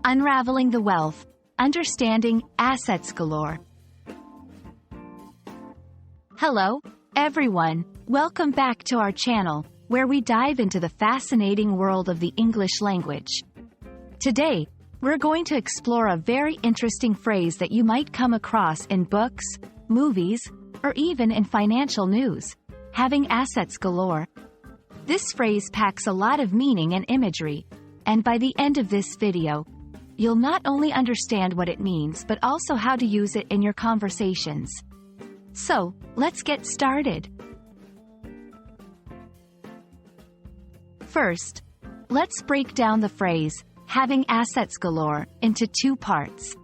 Unraveling the Wealth, Understanding Assets Galore. Hello, everyone. Welcome back to our channel, where we dive into the fascinating world of the English language. Today, we're going to explore a very interesting phrase that you might come across in books, movies, or even in financial news: having assets galore. This phrase packs a lot of meaning and imagery, and by the end of this video, you'll not only understand what it means but also how to use it in your conversations. So, let's get started. First, let's break down the phrase, having assets galore, into two parts.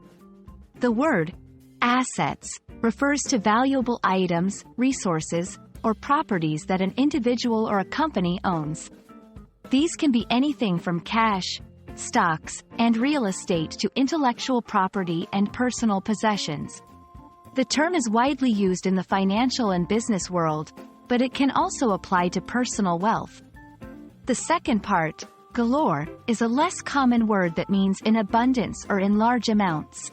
The word, assets, refers to valuable items, resources, or properties that an individual or a company owns. These can be anything from cash, stocks, and real estate to intellectual property and personal possessions. The term is widely used in the financial and business world, but it can also apply to personal wealth. The second part, galore, is a less common word that means in abundance or in large amounts.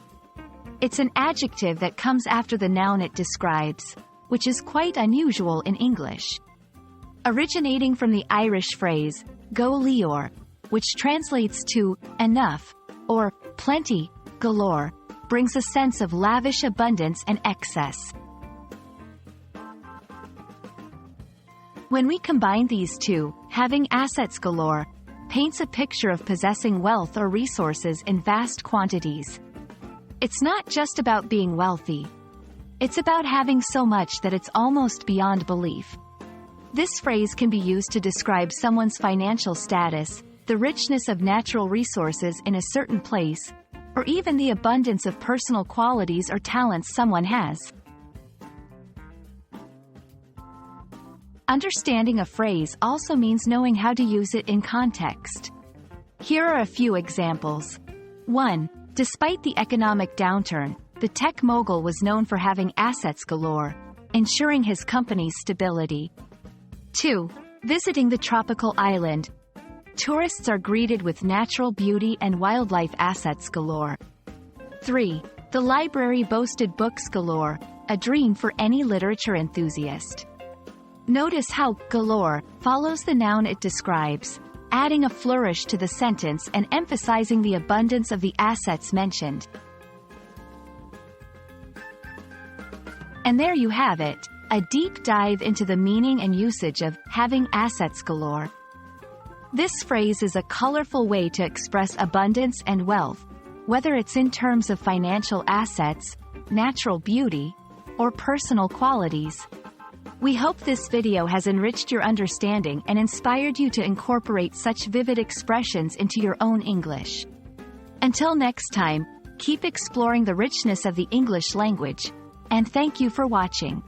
It's an adjective that comes after the noun it describes, which is quite unusual in English. Originating from the Irish phrase, go leor, which translates to enough, or plenty, galore, brings a sense of lavish abundance and excess. When we combine these two, having assets galore paints a picture of possessing wealth or resources in vast quantities. It's not just about being wealthy. It's about having so much that it's almost beyond belief. This phrase can be used to describe someone's financial status, the richness of natural resources in a certain place, or even the abundance of personal qualities or talents someone has. Understanding a phrase also means knowing how to use it in context. Here are a few examples. 1. Despite the economic downturn, the tech mogul was known for having assets galore, ensuring his company's stability. 2. Visiting the tropical island, tourists are greeted with natural beauty and wildlife assets galore. 3. The library boasted books galore, a dream for any literature enthusiast. Notice how galore follows the noun it describes, adding a flourish to the sentence and emphasizing the abundance of the assets mentioned. And there you have it, a deep dive into the meaning and usage of having assets galore. This phrase is a colorful way to express abundance and wealth, whether it's in terms of financial assets, natural beauty, or personal qualities. We hope this video has enriched your understanding and inspired you to incorporate such vivid expressions into your own English. Until next time, keep exploring the richness of the English language, and thank you for watching.